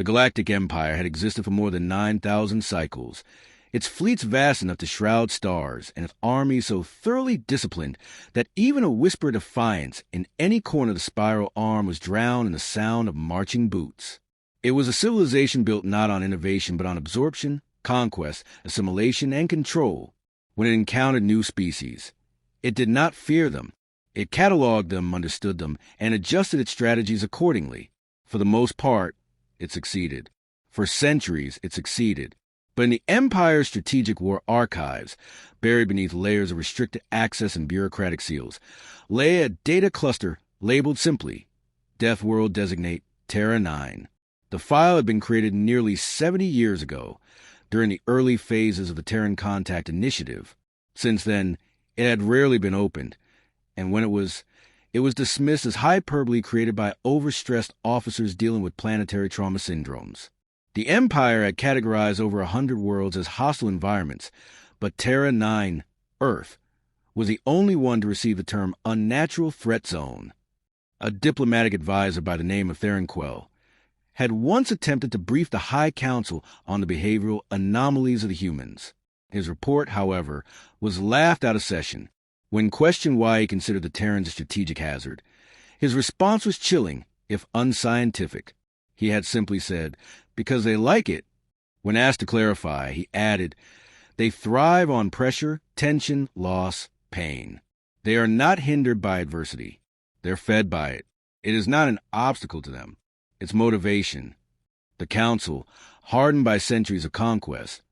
The Galactic Empire had existed for more than 9,000 cycles, its fleets vast enough to shroud stars, and its armies so thoroughly disciplined that even a whisper of defiance in any corner of the spiral arm was drowned in the sound of marching boots. It was a civilization built not on innovation but on absorption, conquest, assimilation, and control. When it encountered new species, it did not fear them. It cataloged them, understood them, and adjusted its strategies accordingly. For the most part, it succeeded. For centuries, it succeeded. But in the Empire's strategic war archives, buried beneath layers of restricted access and bureaucratic seals, lay a data cluster labeled simply Death World Designate Terra 9. The file had been created nearly 70 years ago, during the early phases of the Terran Contact Initiative. Since then, it had rarely been opened, and when it was dismissed as hyperbole created by overstressed officers dealing with planetary trauma syndromes. The Empire had categorized over 100 worlds as hostile environments, but Terra 9, Earth, was the only one to receive the term Unnatural Threat Zone. A diplomatic advisor by the name of Theranquil had once attempted to brief the High Council on the behavioral anomalies of the humans. His report, however, was laughed out of session. When questioned why he considered the Terrans a strategic hazard, his response was chilling, if unscientific. He had simply said, because they like it. When asked to clarify, he added, they thrive on pressure, tension, loss, pain. They are not hindered by adversity. They're fed by it. It is not an obstacle to them. It's motivation. The Council, hardened by centuries of conquest,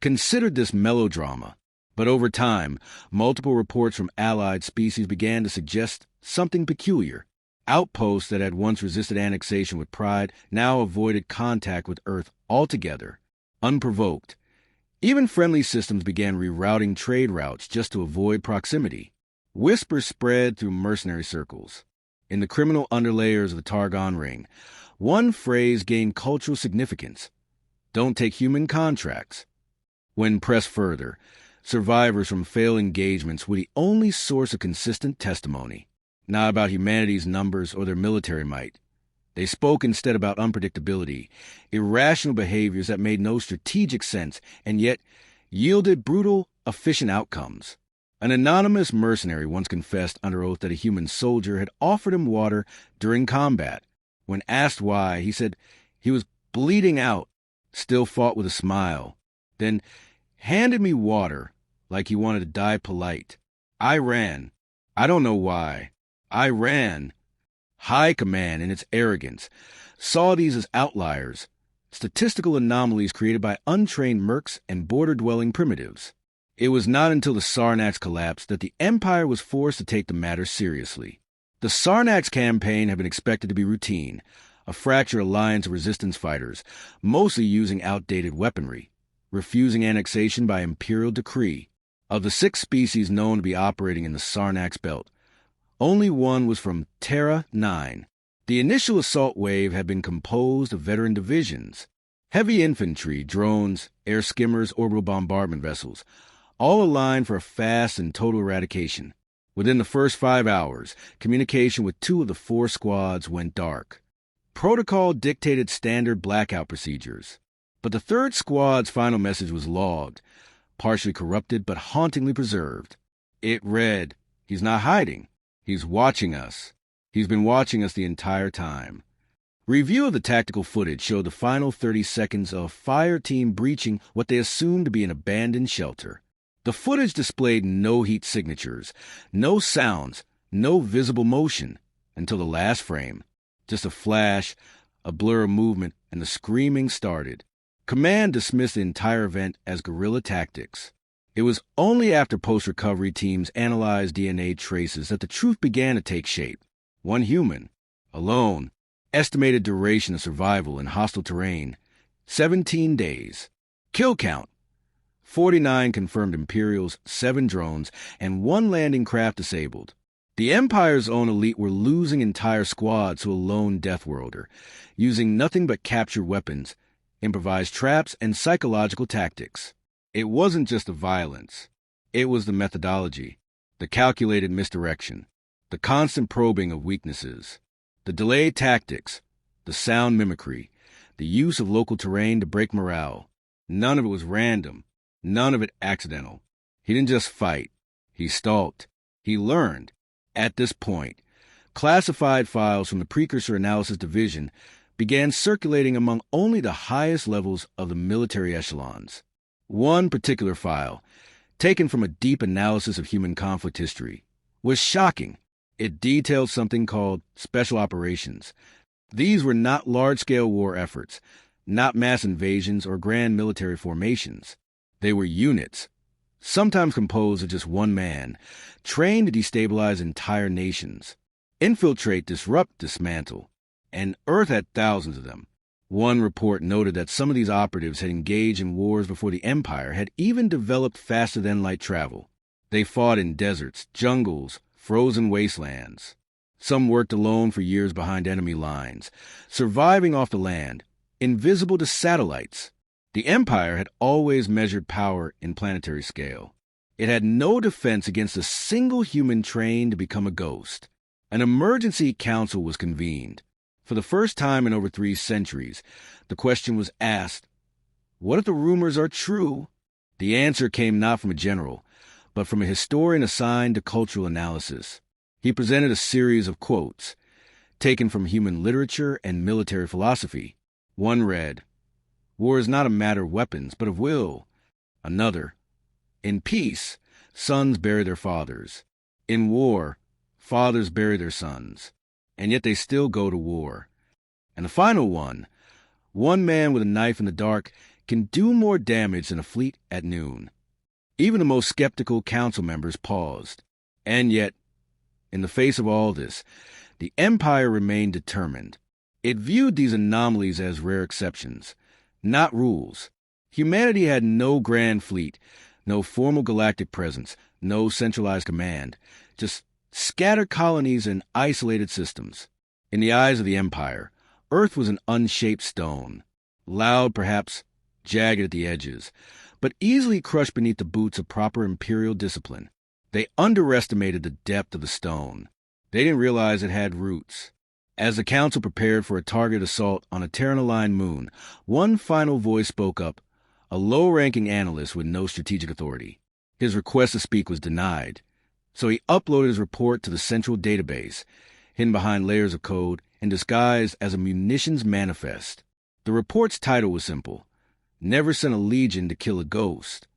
considered this melodrama. But over time, multiple reports from allied species began to suggest something peculiar. Outposts that had once resisted annexation with pride now avoided contact with Earth altogether, unprovoked. Even friendly systems began rerouting trade routes just to avoid proximity. Whispers spread through mercenary circles. In the criminal underlayers of the Targon Ring, one phrase gained cultural significance: don't take human contracts. When pressed further, survivors from failed engagements were the only source of consistent testimony. Not about humanity's numbers or their military might. They spoke instead about unpredictability, irrational behaviors that made no strategic sense and yet yielded brutal, efficient outcomes. An anonymous mercenary once confessed under oath that a human soldier had offered him water during combat. When asked why, he said he was bleeding out, still fought with a smile, then handed me water like he wanted to die polite. I ran. I don't know why. I ran. High Command, in its arrogance, saw these as outliers, statistical anomalies created by untrained mercs and border-dwelling primitives. It was not until the Sarnax collapsed that the Empire was forced to take the matter seriously. The Sarnax campaign had been expected to be routine, a fractured alliance of resistance fighters, mostly using outdated weaponry, refusing annexation by imperial decree. Of the 6 species known to be operating in the Sarnax belt, only one was from Terra 9. The initial assault wave had been composed of veteran divisions, heavy infantry, drones, air skimmers, orbital bombardment vessels, all aligned for a fast and total eradication. Within the first 5 hours, communication with 2 of the 4 squads went dark. Protocol dictated standard blackout procedures. But the 3rd squad's final message was logged, partially corrupted but hauntingly preserved. It read, "He's not hiding. He's watching us. He's been watching us the entire time." Review of the tactical footage showed the final 30 seconds of a fire team breaching what they assumed to be an abandoned shelter. The footage displayed no heat signatures, no sounds, no visible motion, until the last frame. Just a flash, a blur of movement, and the screaming started. Command dismissed the entire event as guerrilla tactics. It was only after post-recovery teams analyzed DNA traces that the truth began to take shape. 1 human, alone, estimated duration of survival in hostile terrain, 17 days. Kill count, 49 confirmed Imperials, 7 drones, and 1 landing craft disabled. The Empire's own elite were losing entire squads to a lone Death Worlder, using nothing but captured weapons, improvised traps, and psychological tactics. It wasn't just the violence. It was the methodology, the calculated misdirection, the constant probing of weaknesses, the delayed tactics, the sound mimicry, the use of local terrain to break morale. None of it was random, none of it accidental. He didn't just fight. He stalked. He learned. At this point, classified files from the Precursor Analysis Division began circulating among only the highest levels of the military echelons. One particular file, taken from a deep analysis of human conflict history, was shocking. It detailed something called special operations. These were not large-scale war efforts, not mass invasions or grand military formations. They were units, sometimes composed of just one man, trained to destabilize entire nations. Infiltrate, disrupt, dismantle. And Earth had thousands of them. One report noted that some of these operatives had engaged in wars before the Empire had even developed faster-than-light travel. They fought in deserts, jungles, frozen wastelands. Some worked alone for years behind enemy lines, surviving off the land, invisible to satellites. The Empire had always measured power in planetary scale. It had no defense against a single human trained to become a ghost. An emergency council was convened. For the first time in over 3 centuries, the question was asked, what if the rumors are true? The answer came not from a general, but from a historian assigned to cultural analysis. He presented a series of quotes, taken from human literature and military philosophy. One read, "War is not a matter of weapons, but of will." Another, "In peace, sons bury their fathers. In war, fathers bury their sons. And yet they still go to war." And the final one man with a knife in the dark can do more damage than a fleet at noon. Even the most skeptical council members paused. And yet, in the face of all this, the Empire remained determined. It viewed these anomalies as rare exceptions, not rules. Humanity had no grand fleet, no formal galactic presence, no centralized command, just scattered colonies and isolated systems. In the eyes of the Empire, Earth was an unshaped stone, loud perhaps, jagged at the edges, but easily crushed beneath the boots of proper imperial discipline. They underestimated the depth of the stone. They didn't realize it had roots. As the Council prepared for a targeted assault on a Terran-aligned moon, one final voice spoke up, a low-ranking analyst with no strategic authority. His request to speak was denied. So he uploaded his report to the central database, hidden behind layers of code and disguised as a munitions manifest. The report's title was simple: Never Send a Legion to Kill a Ghost.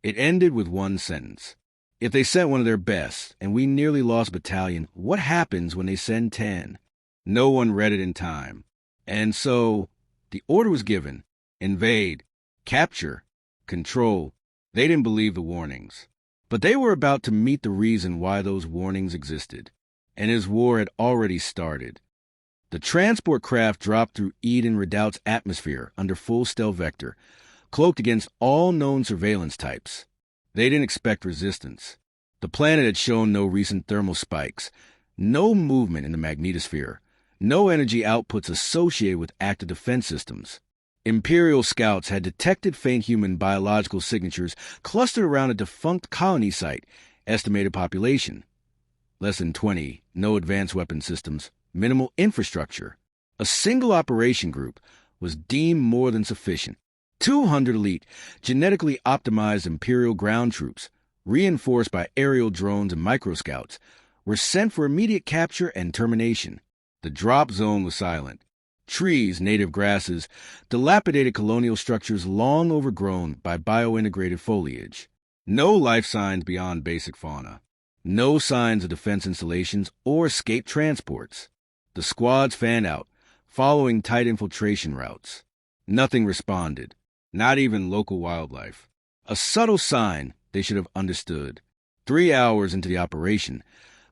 It ended with one sentence. If they sent one of their best, and we nearly lost a battalion, what happens when they send 10? No one read it in time. And so, the order was given: invade, capture, control. They didn't believe the warnings. But they were about to meet the reason why those warnings existed. And his war had already started. The transport craft dropped through Eden Redoubt's atmosphere under full stealth vector, cloaked against all known surveillance types. They didn't expect resistance. The planet had shown no recent thermal spikes, no movement in the magnetosphere, no energy outputs associated with active defense systems. Imperial scouts had detected faint human biological signatures clustered around a defunct colony site, estimated population. Less than 20, no advanced weapon systems, minimal infrastructure. A single operation group was deemed more than sufficient. 200 elite, genetically optimized Imperial ground troops, reinforced by aerial drones and microscouts, were sent for immediate capture and termination. The drop zone was silent. Trees, native grasses, dilapidated colonial structures long overgrown by biointegrated foliage. No life signs beyond basic fauna. No signs of defense installations or escape transports. The squads fanned out, following tight infiltration routes. Nothing responded, not even local wildlife. A subtle sign they should have understood. 3 hours into the operation,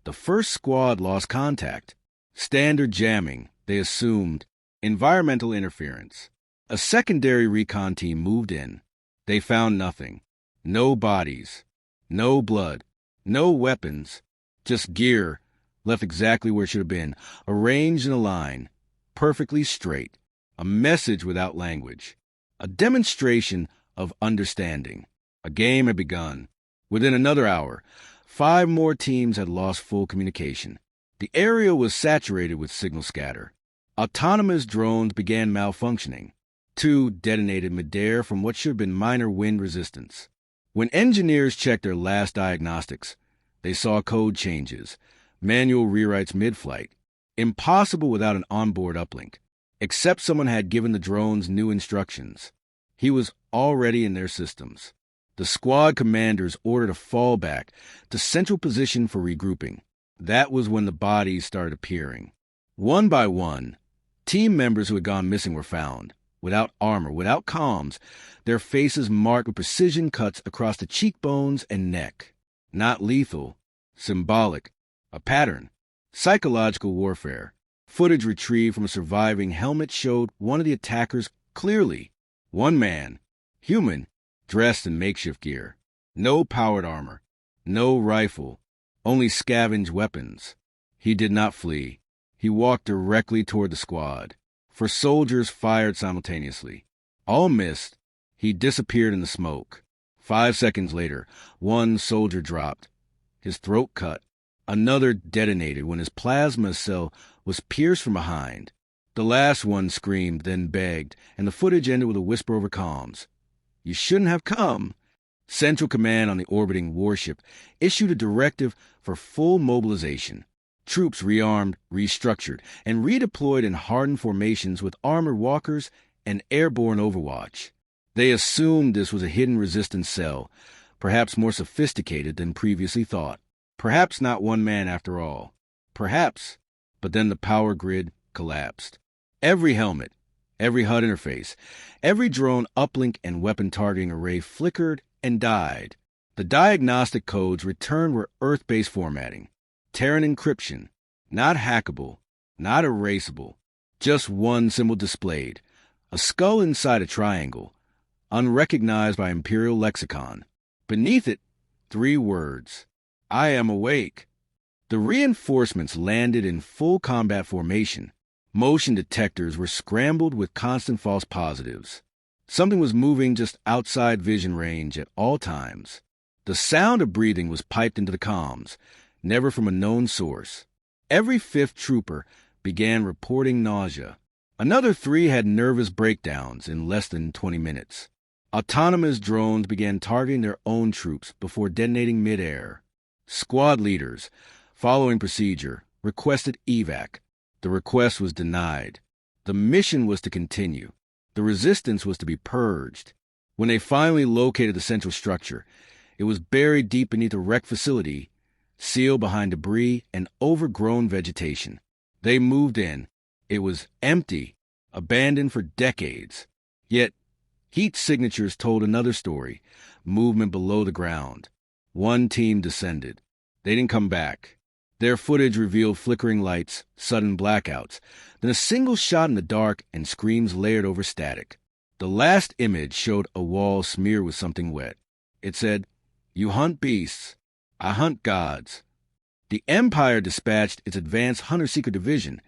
the first squad lost contact. Standard jamming, they assumed. Environmental interference. A secondary recon team moved in. They found nothing. No bodies. No blood. No weapons. Just gear, left exactly where it should have been, arranged in a line, perfectly straight. A message without language. A demonstration of understanding. A game had begun. Within another hour, 5 more teams had lost full communication. The area was saturated with signal scatter. Autonomous drones began malfunctioning. 2 detonated midair from what should have been minor wind resistance. When engineers checked their last diagnostics, they saw code changes, manual rewrites mid-flight, impossible without an onboard uplink, except someone had given the drones new instructions. He was already in their systems. The squad commanders ordered a fallback to central position for regrouping. That was when the bodies started appearing. One by one, team members who had gone missing were found. Without armor, without comms, their faces marked with precision cuts across the cheekbones and neck. Not lethal, symbolic, a pattern. Psychological warfare. Footage retrieved from a surviving helmet showed one of the attackers clearly. One man, human, dressed in makeshift gear. No powered armor, no rifle, only scavenged weapons. He did not flee. He walked directly toward the squad. For soldiers fired simultaneously. All missed. He disappeared in the smoke. 5 seconds later, one soldier dropped, his throat cut. Another detonated when his plasma cell was pierced from behind. The last one screamed, then begged, and the footage ended with a whisper over comms. "You shouldn't have come." Central Command on the orbiting warship issued a directive for full mobilization. Troops rearmed, restructured, and redeployed in hardened formations with armored walkers and airborne overwatch. They assumed this was a hidden resistance cell, perhaps more sophisticated than previously thought. Perhaps not one man after all. Perhaps. But then the power grid collapsed. Every helmet, every HUD interface, every drone uplink and weapon targeting array flickered and died. The diagnostic codes returned were Earth-based formatting. Terran encryption, not hackable, not erasable, just one symbol displayed, a skull inside a triangle, unrecognized by Imperial lexicon. Beneath it, 3 words, "I am awake." The reinforcements landed in full combat formation. Motion detectors were scrambled with constant false positives. Something was moving just outside vision range at all times. The sound of breathing was piped into the comms, never from a known source. Every 5th trooper began reporting nausea. Another 3 had nervous breakdowns in less than 20 minutes. Autonomous drones began targeting their own troops before detonating midair. Squad leaders, following procedure, requested evac. The request was denied. The mission was to continue. The resistance was to be purged. When they finally located the central structure, it was buried deep beneath a wrecked facility, sealed behind debris and overgrown vegetation. They moved in. It was empty, abandoned for decades. Yet, heat signatures told another story, movement below the ground. One team descended. They didn't come back. Their footage revealed flickering lights, sudden blackouts, then a single shot in the dark and screams layered over static. The last image showed a wall smeared with something wet. It said, "You hunt beasts. I hunt gods." The Empire dispatched its advanced hunter-seeker division,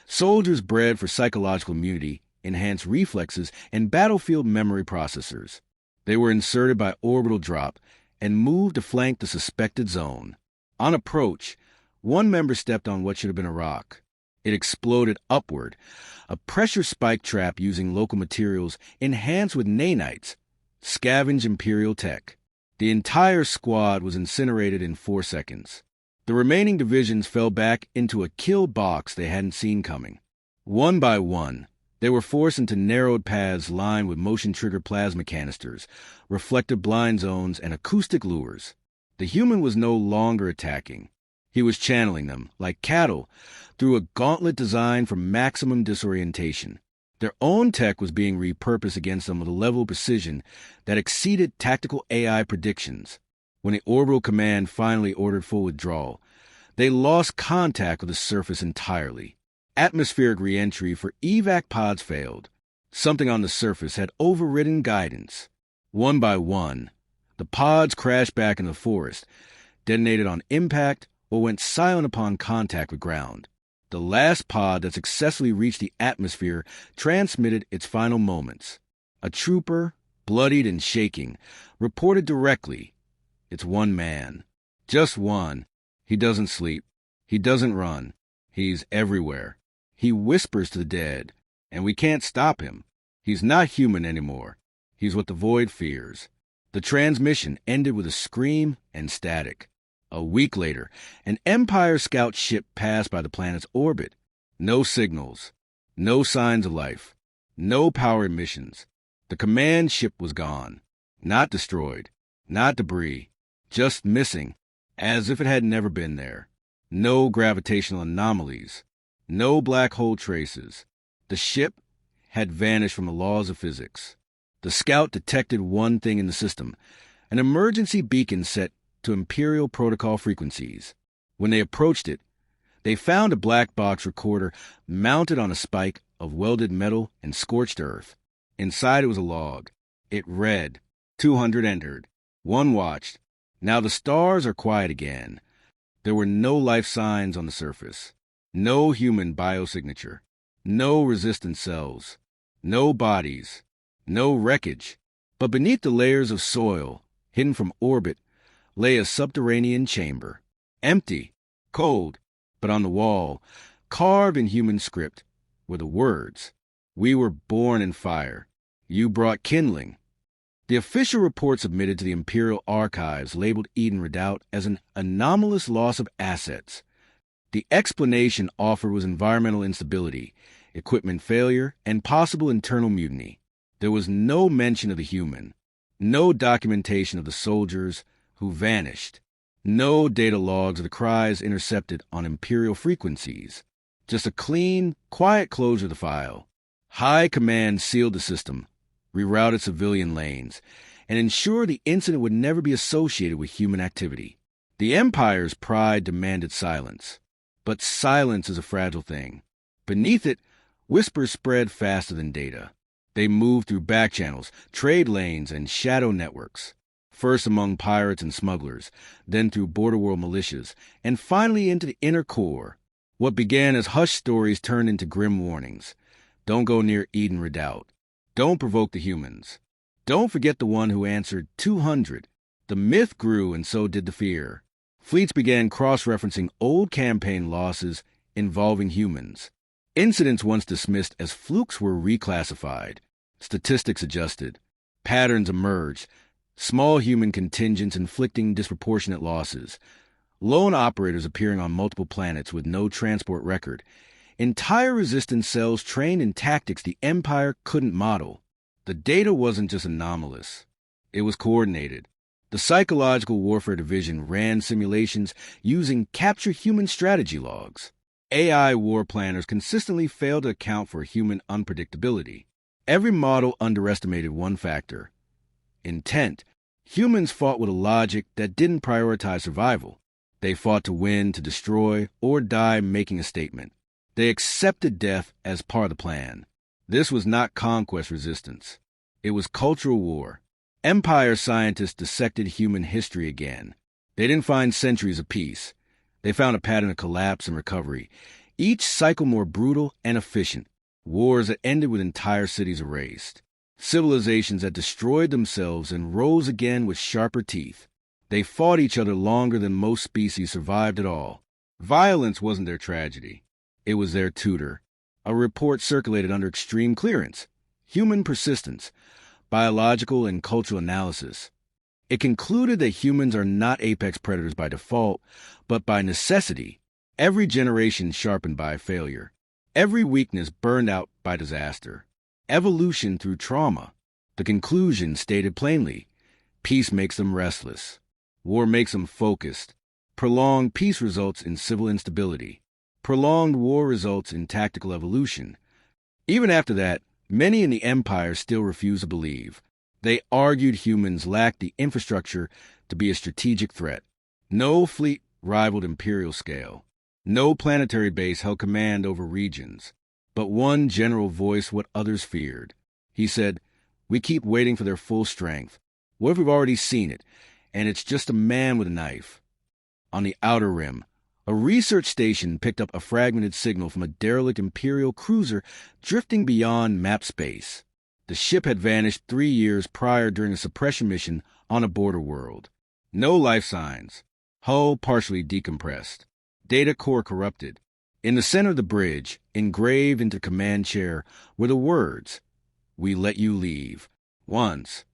soldiers bred for psychological immunity, enhanced reflexes, and battlefield memory processors. They were inserted by orbital drop and moved to flank the suspected zone. On approach, one member stepped on what should have been a rock. It exploded upward, a pressure spike trap using local materials enhanced with nanites, scavenged Imperial tech. The entire squad was incinerated in 4 seconds. The remaining divisions fell back into a kill box they hadn't seen coming. One by one, they were forced into narrowed paths lined with motion-triggered plasma canisters, reflective blind zones, and acoustic lures. The human was no longer attacking. He was channeling them, like cattle, through a gauntlet designed for maximum disorientation. Their own tech was being repurposed against them with a level of precision that exceeded tactical AI predictions. When the orbital command finally ordered full withdrawal, they lost contact with the surface entirely. Atmospheric re-entry for evac pods failed. Something on the surface had overridden guidance. One by one, the pods crashed back in the forest, detonated on impact, or went silent upon contact with ground. The last pod that successfully reached the atmosphere transmitted its final moments. A trooper, bloodied and shaking, reported directly, "It's one man. Just one. He doesn't sleep. He doesn't run. He's everywhere. He whispers to the dead, and we can't stop him. He's not human anymore. He's what the void fears. The transmission ended with a scream and static. A week later, an Empire scout ship passed by the planet's orbit. No signals, no signs of life, no power emissions. The command ship was gone. Not destroyed, not debris, just missing, as if it had never been there. No gravitational anomalies, no black hole traces. The ship had vanished from the laws of physics. The scout detected one thing in the system, an emergency beacon set to Imperial protocol frequencies. When they approached it, they found a black box recorder mounted on a spike of welded metal and scorched earth. Inside it was a log. It read, 200 entered. 1 watched. Now the stars are quiet again. There were no life signs on the surface. No human biosignature. No resistant cells. No bodies. No wreckage. But beneath the layers of soil, hidden from orbit, lay a subterranean chamber. Empty. Cold. But on the wall, carved in human script, were the words, "We were born in fire. You brought kindling." The official report submitted to the Imperial Archives labeled Eden Redoubt as an anomalous loss of assets. The explanation offered was environmental instability, equipment failure, and possible internal mutiny. There was no mention of the human, no documentation of the soldiers who vanished, no data logs of the cries intercepted on Imperial frequencies. Just a clean, quiet closure of the file. High Command sealed the system, rerouted civilian lanes, and ensured the incident would never be associated with human activity. The Empire's pride demanded silence. But silence is a fragile thing. Beneath it, whispers spread faster than data. They moved through back channels, trade lanes, and shadow networks. First among pirates and smugglers, then through border world militias, and finally into the inner core. What began as hushed stories turned into grim warnings. Don't go near Eden Redoubt. Don't provoke the humans. Don't forget the one who answered 200. The myth grew, and so did the fear. Fleets began cross-referencing old campaign losses involving humans. Incidents once dismissed as flukes were reclassified. Statistics adjusted. Patterns emerged. Small human contingents inflicting disproportionate losses. Lone operators appearing on multiple planets with no transport record. Entire resistance cells trained in tactics the Empire couldn't model. The data wasn't just anomalous. It was coordinated. The Psychological Warfare Division ran simulations using capture human strategy logs. AI war planners consistently failed to account for human unpredictability. Every model underestimated one factor: intent. Humans fought with a logic that didn't prioritize survival. They fought to win, to destroy, or die making a statement. They accepted death as part of the plan. This was not conquest resistance. It was cultural war. Empire scientists dissected human history again. They didn't find centuries of peace. They found a pattern of collapse and recovery, each cycle more brutal and efficient. Wars that ended with entire cities erased. Civilizations that destroyed themselves and rose again with sharper teeth. They fought each other longer than most species survived at all. Violence wasn't their tragedy. It was their tutor. A report circulated under extreme clearance. Human persistence, biological and cultural analysis. It concluded that humans are not apex predators by default, but by necessity. Every generation sharpened by failure. Every weakness burned out by disaster. Evolution through trauma. The conclusion stated plainly: peace makes them restless. War makes them focused. Prolonged peace results in civil instability. Prolonged war results in tactical evolution. Even after that, many in the Empire still refused to believe. They argued humans lacked the infrastructure to be a strategic threat. No fleet rivaled Imperial scale. No planetary base held command over regions. But one general voiced what others feared. He said, "We keep waiting for their full strength. What if we've already seen it, and it's just a man with a knife?" On the outer rim, a research station picked up a fragmented signal from a derelict Imperial cruiser drifting beyond map space. The ship had vanished 3 years prior during a suppression mission on a border world. No life signs. Hull partially decompressed. Data core corrupted. In the center of the bridge, engraved into the command chair, were the words, "We let you leave." Once.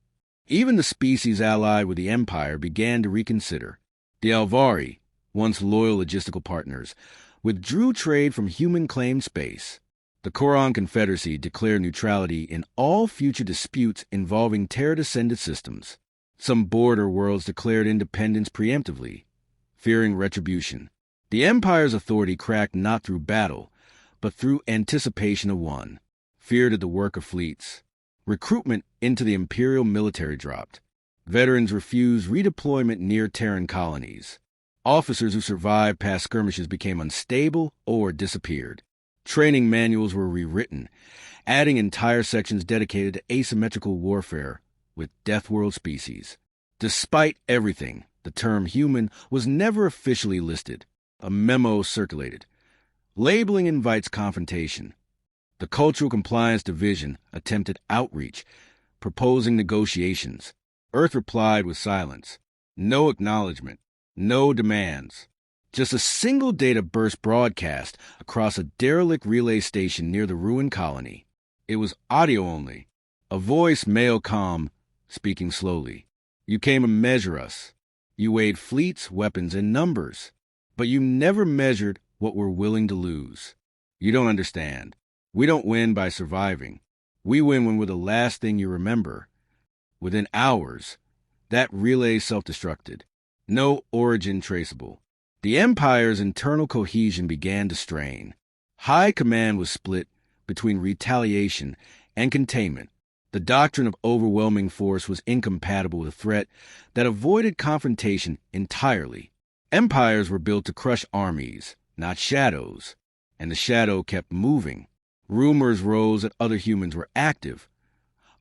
Even the species allied with the Empire began to reconsider. The Alvari, once loyal logistical partners, withdrew trade from human-claimed space. The Koran Confederacy declared neutrality in all future disputes involving Terra-descended systems. Some border worlds declared independence preemptively, fearing retribution. The Empire's authority cracked not through battle, but through anticipation of one. Fear did the work of fleets. Recruitment into the Imperial military dropped. Veterans refused redeployment near Terran colonies. Officers who survived past skirmishes became unstable or disappeared. Training manuals were rewritten, adding entire sections dedicated to asymmetrical warfare with Death World species. Despite everything, the term human was never officially listed. A memo circulated. Labeling invites confrontation. The Cultural Compliance Division attempted outreach, proposing negotiations. Earth replied with silence. No acknowledgement. No demands. Just a single data burst broadcast across a derelict relay station near the ruined colony. It was audio only. A voice male calm, speaking slowly. You came to measure us. You weighed fleets, weapons, and numbers. But you never measured what we're willing to lose. You don't understand. We don't win by surviving. We win when we're the last thing you remember. Within hours, that relay self-destructed. No origin traceable. The Empire's internal cohesion began to strain. High command was split between retaliation and containment. The doctrine of overwhelming force was incompatible with a threat that avoided confrontation entirely. Empires were built to crush armies, not shadows, and the shadow kept moving. Rumors rose that other humans were active,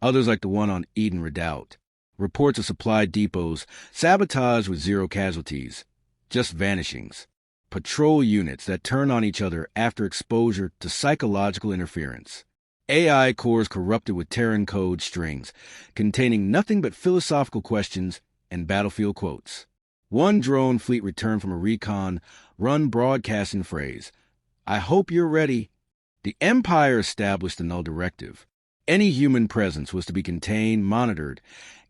others like the one on Eden Redoubt. Reports of supply depots sabotaged with zero casualties, just vanishings. Patrol units that turn on each other after exposure to psychological interference. AI cores corrupted with Terran code strings, containing nothing but philosophical questions and battlefield quotes. One drone fleet returned from a recon run broadcasting phrase, "I hope you're ready." The Empire established a null directive. Any human presence was to be contained, monitored,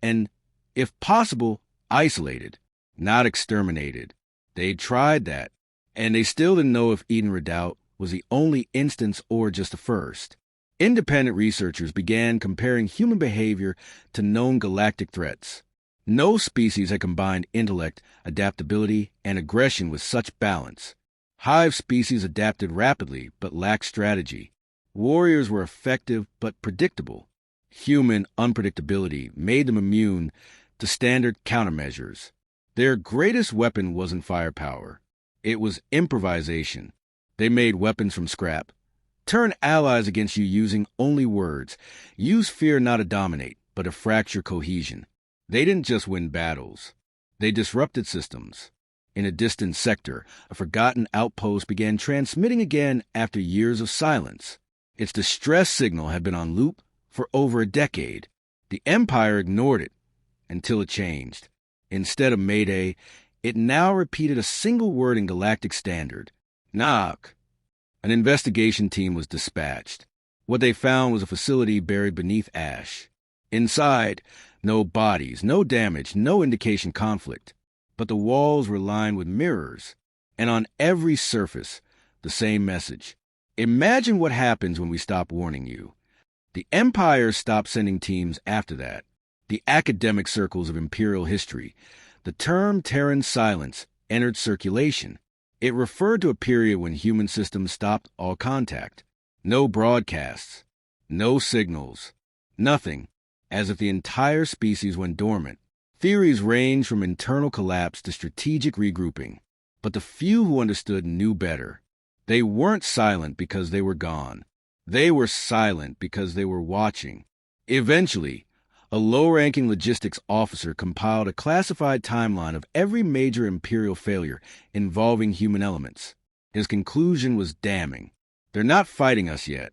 and, if possible, isolated, not exterminated. They tried that, and they still didn't know if Eden Redoubt was the only instance or just the first. Independent researchers began comparing human behavior to known galactic threats. No species had combined intellect, adaptability, and aggression with such balance. Hive species adapted rapidly but lacked strategy. Warriors were effective but predictable. Human unpredictability made them immune to standard countermeasures. Their greatest weapon wasn't firepower. It was improvisation. They made weapons from scrap. Turn allies against you using only words. Use fear not to dominate, but to fracture cohesion. They didn't just win battles. They disrupted systems. In a distant sector, a forgotten outpost began transmitting again after years of silence. Its distress signal had been on loop for over a decade. The Empire ignored it until it changed. Instead of Mayday, it now repeated a single word in galactic standard. Knock. An investigation team was dispatched. What they found was a facility buried beneath ash. Inside, no bodies, no damage, no indication conflict. But the walls were lined with mirrors, and on every surface, the same message. Imagine what happens when we stop warning you. The Empire stopped sending teams after that. The academic circles of Imperial history, the term Terran silence entered circulation. It referred to a period when human systems stopped all contact. No broadcasts, no signals, nothing, as if the entire species went dormant. Theories ranged from internal collapse to strategic regrouping, but the few who understood knew better. They weren't silent because they were gone. They were silent because they were watching. Eventually, a low-ranking logistics officer compiled a classified timeline of every major Imperial failure involving human elements. His conclusion was damning. They're not fighting us yet.